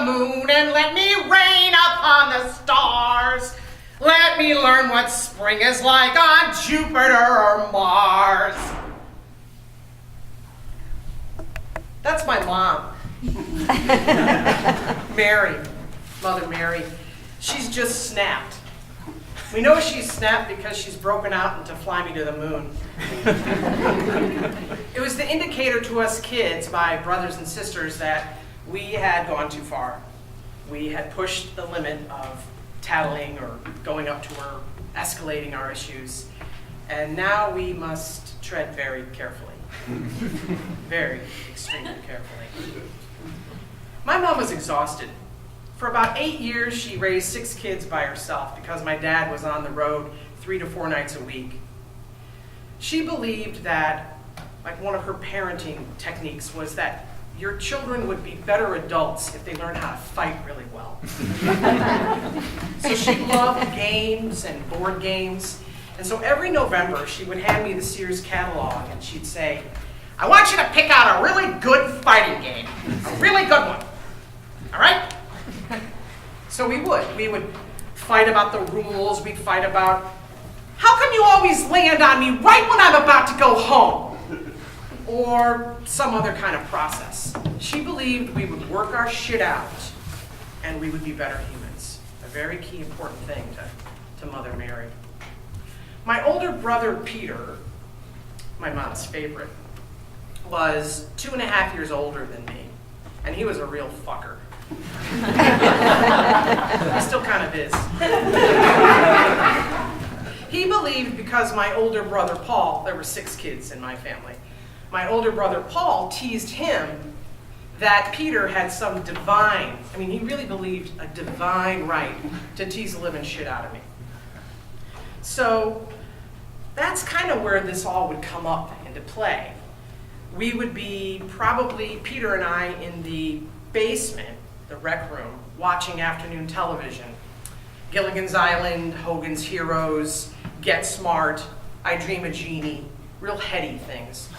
the moon and let me rain upon the stars. Let me learn what spring is like on Jupiter or Mars. That's my mom. Mary, Mother Mary. She's just snapped. We know she's snapped because she's broken out into Fly Me to the Moon. It was the indicator to us kids, my brothers and sisters, that we had gone too far. We had pushed the limit of tattling or going up to her, escalating our issues. And now we must tread very carefully. Very, extremely carefully. My mom was exhausted. For about 8 years, she raised 6 kids by herself because my dad was on the road 3 to 4 nights a week. She believed that, like, one of her parenting techniques was that your children would be better adults if they learned how to fight really well. So she loved games and board games. And so every November, she would hand me the Sears catalog and she'd say, I want you to pick out a really good fighting game, a really good one, all right? So we would fight about the rules, we'd fight about, how come you always land on me right when I'm about to go home? Or some other kind of process. She believed we would work our shit out and we would be better humans. A very key important thing to Mother Mary. My older brother, Peter, my mom's favorite, was 2.5 years older than me, and he was a real fucker. He still kind of is. He believed because my older brother, Paul, there were 6 kids in my family, my older brother, Paul, teased him that Peter had some divine, he really believed a divine right to tease the living shit out of me. So that's kind of where this all would come up into play. We would be probably, Peter and I, in the basement, the rec room, watching afternoon television. Gilligan's Island, Hogan's Heroes, Get Smart, I Dream of Jeannie, real heady things.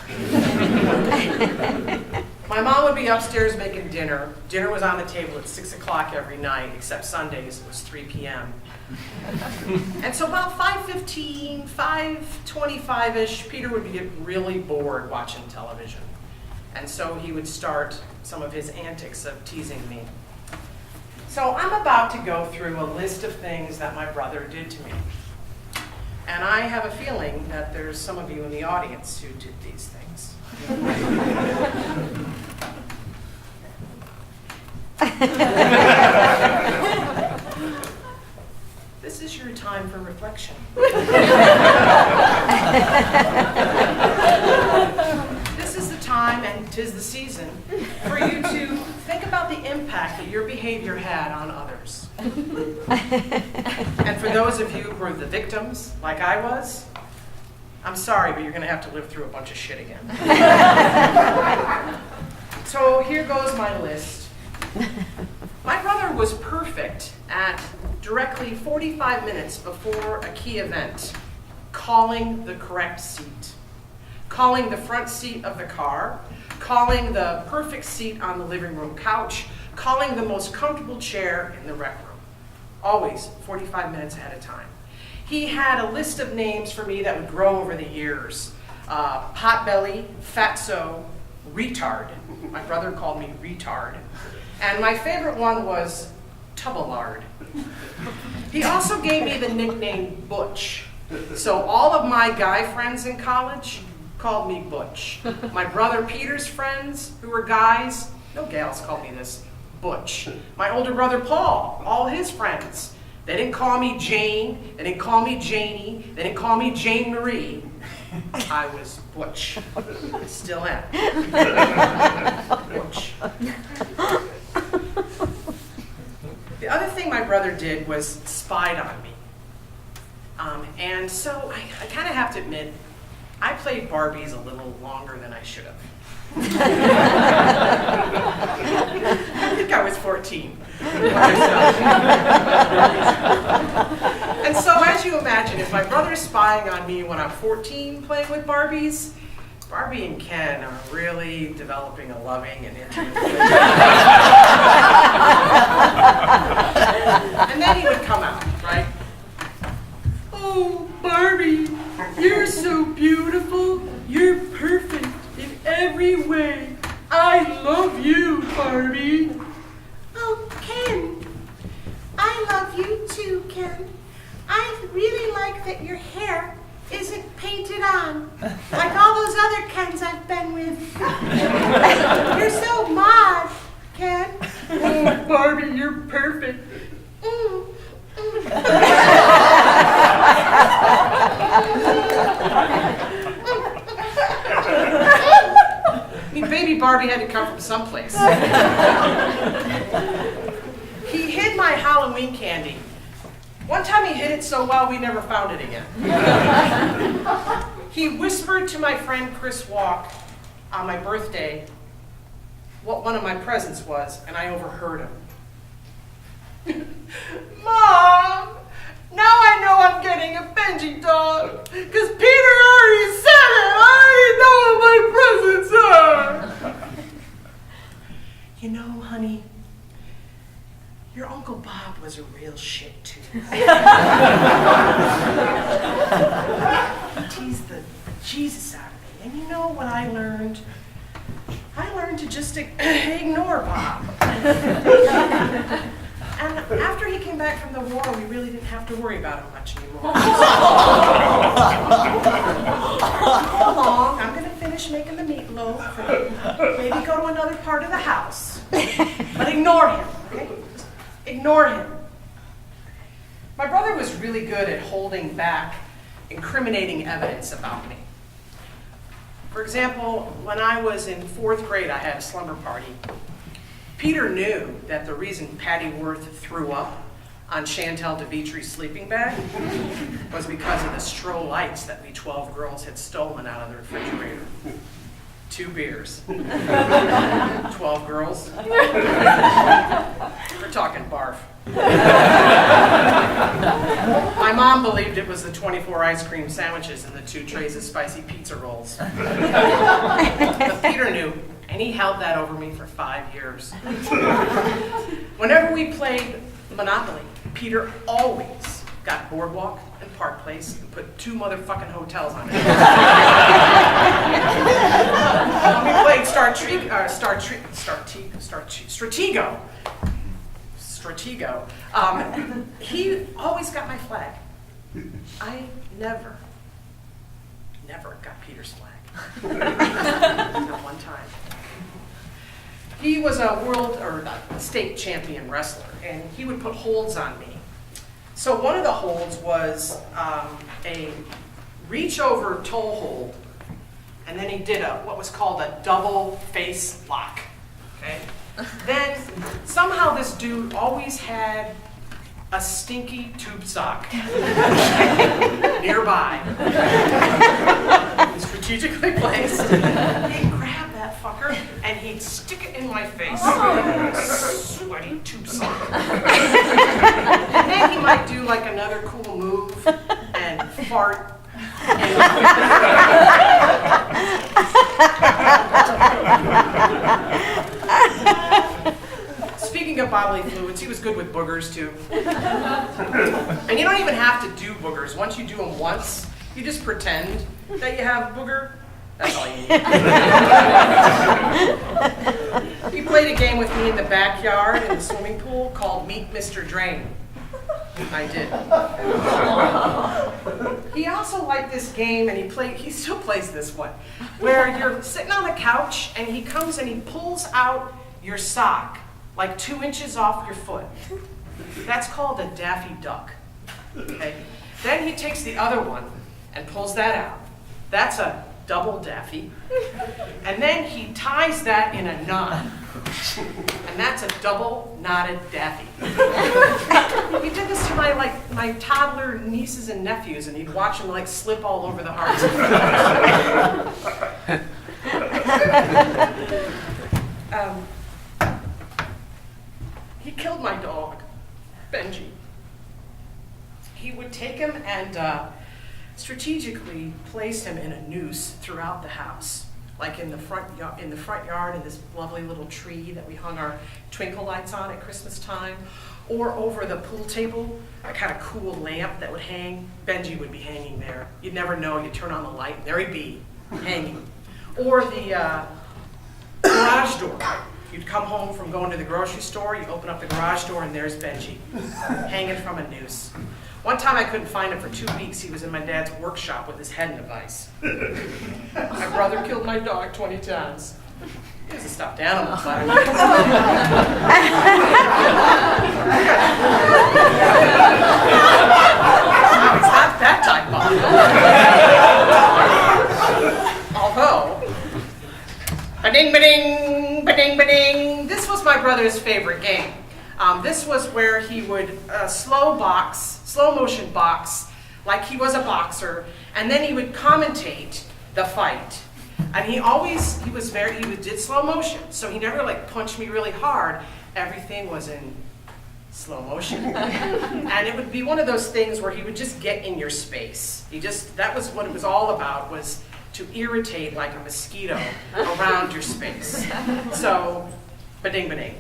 My mom would be upstairs making dinner. Dinner was on the table at 6 o'clock every night, except Sundays it was 3 p.m. And so about 5:15, 5:25-ish, Peter would get really bored watching television. And so he would start some of his antics of teasing me. So I'm about to go through a list of things that my brother did to me. And I have a feeling that there's some of you in the audience who did these things. This is your time for reflection. This is the time, and 'tis the season, for you to think about the impact that your behavior had on others. And for those of you who are the victims, like I was, I'm sorry, but you're going to have to live through a bunch of shit again. So here goes my list. My brother was perfect at directly 45 minutes before a key event, calling the correct seat, calling the front seat of the car, calling the perfect seat on the living room couch, calling the most comfortable chair in the rec room. Always 45 minutes ahead of time. He had a list of names for me that would grow over the years. Potbelly, Fatso, Retard. My brother called me Retard. And my favorite one was Tubbalard. He also gave me the nickname Butch. So all of my guy friends in college called me Butch. My brother Peter's friends, who were guys, no gals called me this, Butch. My older brother Paul, all his friends, they didn't call me Jane, they didn't call me Janie, they didn't call me Jane Marie. I was Butch. I still am. Butch. The other thing my brother did was spied on me. And so I kind of have to admit, I played Barbies a little longer than I should have. I think I was 14. And so as you imagine, if my brother's spying on me when I'm 14 playing with Barbies, Barbie and Ken are really developing a loving and intimate relationship. And then he would come out, right? Oh, Barbie, you're so beautiful. You're perfect in every way. I love you, Barbie. Oh, Ken, I love you too, Ken. I really like that your hair isn't painted on, like all those other Kens I've been with. You're so mod, Ken. Oh, Barbie, you're perfect. I mean, baby Barbie had to come from someplace. He hid my Halloween candy. One time he hid it so well we never found it again. He whispered to my friend Chris Walk on my birthday what one of my presents was, and I overheard him. Mom, now I know I'm getting a Benji dog, because Peter already said it. I already know what my presents are. You know, honey, your Uncle Bob was a real shit, too. He teased the Jesus out of me. And you know what I learned? I learned to just ignore Bob. And after he came back from the war, we really didn't have to worry about him much anymore. Come along, I'm going to finish making the meatloaf and maybe go to another part of the house. But ignore him, okay? Ignore him. My brother was really good at holding back incriminating evidence about me. For example, when I was in 4th grade, I had a slumber party. Peter knew that the reason Patty Worth threw up on Chantal DeVitri's sleeping bag was because of the stroh lights that we 12 girls had stolen out of the refrigerator. 2 beers. 12 girls. We're talking barf. My mom believed it was the 24 ice cream sandwiches and the 2 trays of spicy pizza rolls. But Peter knew, and he held that over me for 5 years. Whenever we played Monopoly, Peter always got Boardwalk and Park Place and put 2 motherfucking hotels on it. When we played Stratego, he always got my flag. I never got Peter's flag. Not one time. He was a world or a state champion wrestler, and he would put holds on me. So one of the holds was a reach over toe hold, and then he did what was called a double face lock. Okay. Then somehow this dude always had a stinky tube sock nearby, strategically placed. He'd grab that fucker and he'd stick it in my face. Sweaty tube sock. And then he might do like another cool move and fart. Speaking of bodily fluids, he was good with boogers too. And you don't even have to do boogers. Once you do them once, you just pretend that you have a booger. That's all you need. He played a game with me in the backyard in the swimming pool called Meet Mr. Drain. I did. He also liked this game, and he still plays this one, where you're sitting on the couch, and he comes and he pulls out your sock like 2 inches off your foot. That's called a Daffy Duck. Okay? Then he takes the other one and pulls that out. That's a double Daffy. And then he ties that in a knot. And that's a double knotted Daffy. He did this to my toddler nieces and nephews, and he'd watch them like slip all over the hearts. He killed my dog, Benji. He would take him and strategically place him in a noose throughout the house, like in the front yard in this lovely little tree that we hung our twinkle lights on at Christmas time, or over the pool table, a kind of cool lamp that would hang. Benji would be hanging there. You'd never know. You'd turn on the light, and there he'd be, hanging. Or the garage door. You'd come home from going to the grocery store, you open up the garage door, and there's Benji, hanging from a noose. One time I couldn't find him for 2 weeks. He was in my dad's workshop with his head in a vice. My brother killed my dog 20 times. He was a stuffed animal, but no, he's not that type of. Although, ba-ding, ba-ding, ba-ding, ba-ding. This was my brother's favorite game. This was where he would slow motion box, like he was a boxer, and then he would commentate the fight. And he did slow motion, so he never like punched me really hard. Everything was in slow motion. And it would be one of those things where he would just get in your space. That was what it was all about, was to irritate like a mosquito around your space. So, ba-ding, ba-ding.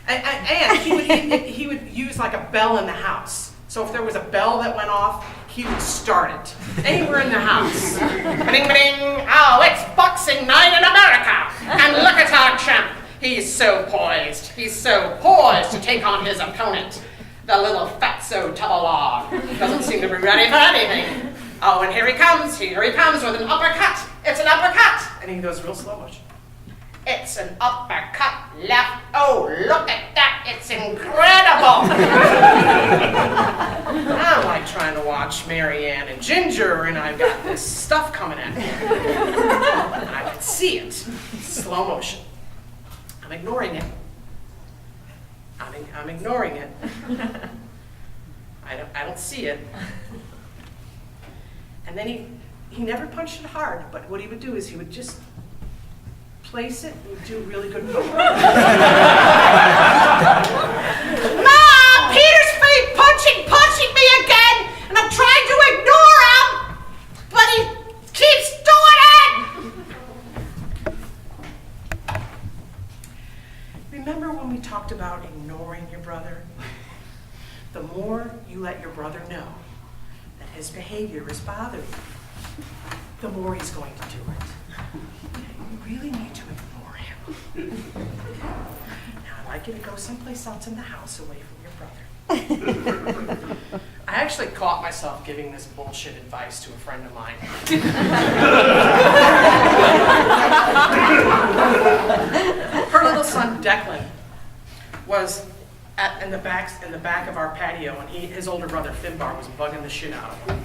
And he would use like a bell in the house. So if there was a bell that went off, he would start it anywhere in the house. Ba-ding, ba-ding. Oh, it's boxing night in America. And look at our champ. He's so poised. He's so poised to take on his opponent. The little fatso tubble-log. Doesn't seem to be ready for anything. Oh, and here he comes with an uppercut. It's an uppercut. And he goes real slow motion. It's an uppercut left. Oh, look at that. It's incredible. I'm like trying to watch Marianne and Ginger, and I've got this stuff coming at me. I can see it. Slow motion. I'm ignoring it. I'm ignoring it. I don't see it. And then he never punched it hard, but what he would do is he would just place it and do really good work. Mom, Peter's punching me again, and I'm trying to ignore him, but he keeps doing it. Remember when we talked about ignoring your brother? The more you let your brother know that his behavior is bothering you, the more he's going to do it. You really need to ignore him. Now, I'd like you to go someplace else in the house away from your brother. I actually caught myself giving this bullshit advice to a friend of mine. Her little son, Declan, was in the back of our patio, and his older brother, Finbar, was bugging the shit out of him.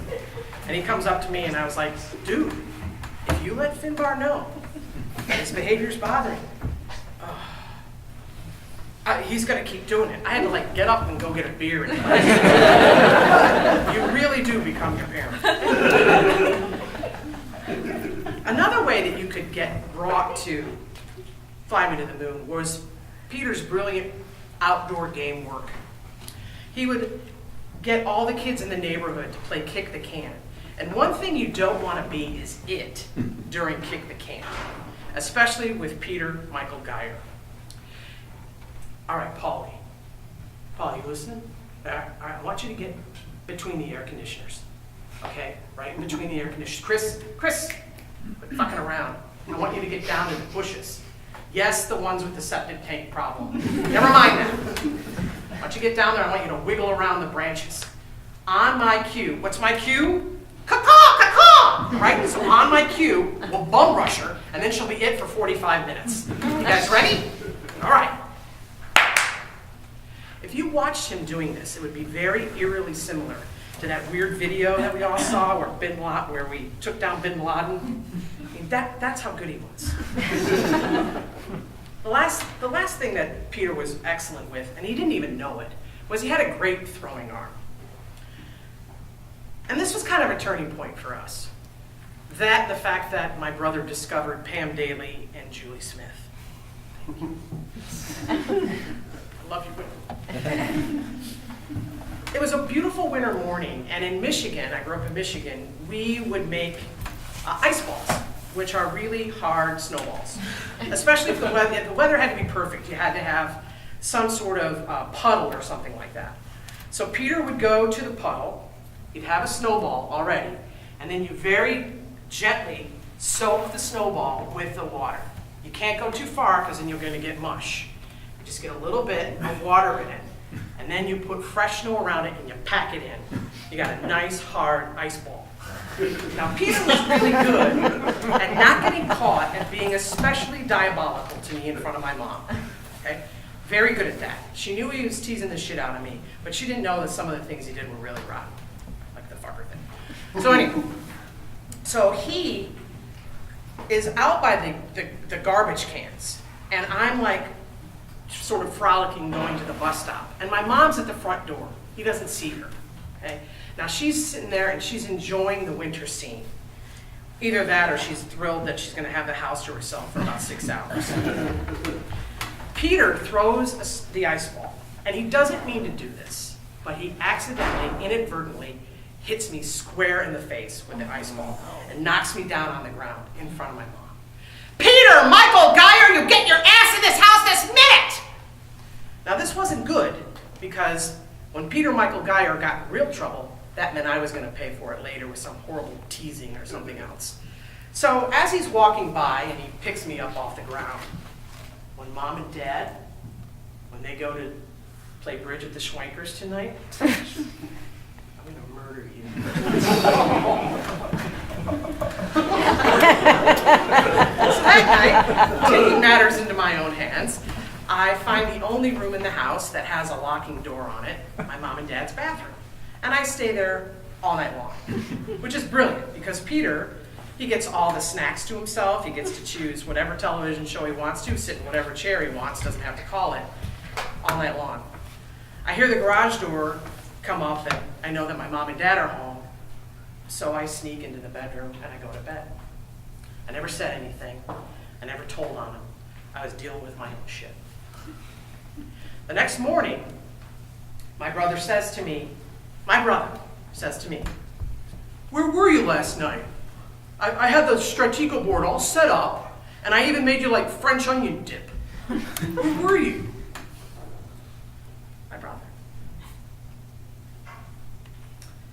And he comes up to me, and I was like, dude, if you let Finbar know that his behavior's bothering him, he's going to keep doing it. I had to like get up and go get a beer. You really do become your parent. Another way that you could get brought to Fly Me to the Moon was Peter's brilliant outdoor game work. He would get all the kids in the neighborhood to play kick the can. And one thing you don't want to be is it during kick the can, especially with Peter Michael Gire. All right, Paulie, you listening? I want you to get between the air conditioners, okay? Right in between the air conditioners. Chris, quit fucking around. I want you to get down to the bushes. Yes, the ones with the septic tank problem. Never mind that. I want you to get down there. I want you to wiggle around the branches. On my cue. What's my cue? Caw-caw, caw-caw! Right? So on my cue, we'll bum rush her, and then she'll be it for 45 minutes. You guys ready? All right. If you watched him doing this, it would be very eerily similar to that weird video that we all saw where we took down Bin Laden. I mean, that's how good he was. The last thing that Peter was excellent with, and he didn't even know it, was he had a great throwing arm. And this was kind of a turning point for us. The fact that my brother discovered Pam Daly and Julie Smith. Thank you. I love you. It was a beautiful winter morning, and in Michigan, I grew up in Michigan, we would make ice balls. which are really hard snowballs. Especially if the weather had to be perfect. You had to have some sort of puddle or something like that. So Peter would go to the puddle, he'd have a snowball already, and then you very gently soak the snowball with the water. You can't go too far because then you're going to get mush. You just get a little bit of water in it, and then you put fresh snow around it and you pack it in. You got a nice hard ice ball. Now Peter was really good at not getting caught and being especially diabolical to me in front of my mom. Okay? Very good at that. She knew he was teasing the shit out of me, but she didn't know that some of the things he did were really rotten, like the fucker thing. So anyway, so he is out by the garbage cans, and I'm like sort of frolicking going to the bus stop, and my mom's at the front door. He doesn't see her. Okay? Now she's sitting there and she's enjoying the winter scene. Either that or she's thrilled that she's going to have the house to herself for about 6 hours. Peter throws the ice ball, and he doesn't mean to do this, but he accidentally, inadvertently, hits me square in the face with the ice ball and knocks me down on the ground in front of my mom. Peter Michael Gire, you get your ass in this house this minute! Now this wasn't good, because when Peter Michael Gire got in real trouble, that meant I was going to pay for it later with some horrible teasing or something else. So as he's walking by and he picks me up off the ground, when Mom and Dad, when they go to play bridge at the Schwenkers tonight, I'm going to murder you. So that night, taking matters into my own hands, I find the only room in the house that has a locking door on it, my mom and dad's bathroom. And I stay there all night long, which is brilliant because Peter, he gets all the snacks to himself. He gets to choose whatever television show he wants to, sit in whatever chair he wants, doesn't have to call it, all night long. I hear the garage door come up and I know that my mom and dad are home, so I sneak into the bedroom and I go to bed. I never said anything. I never told on him. I was dealing with my own shit. The next morning, my brother says to me, "Where were you last night? I had the Stratego board all set up, and I even made you like French onion dip. Where were you?" My brother.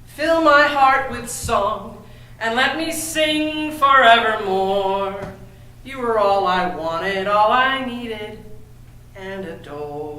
"Fill my heart with song, and let me sing forevermore. You were all I wanted, all I needed, and adored."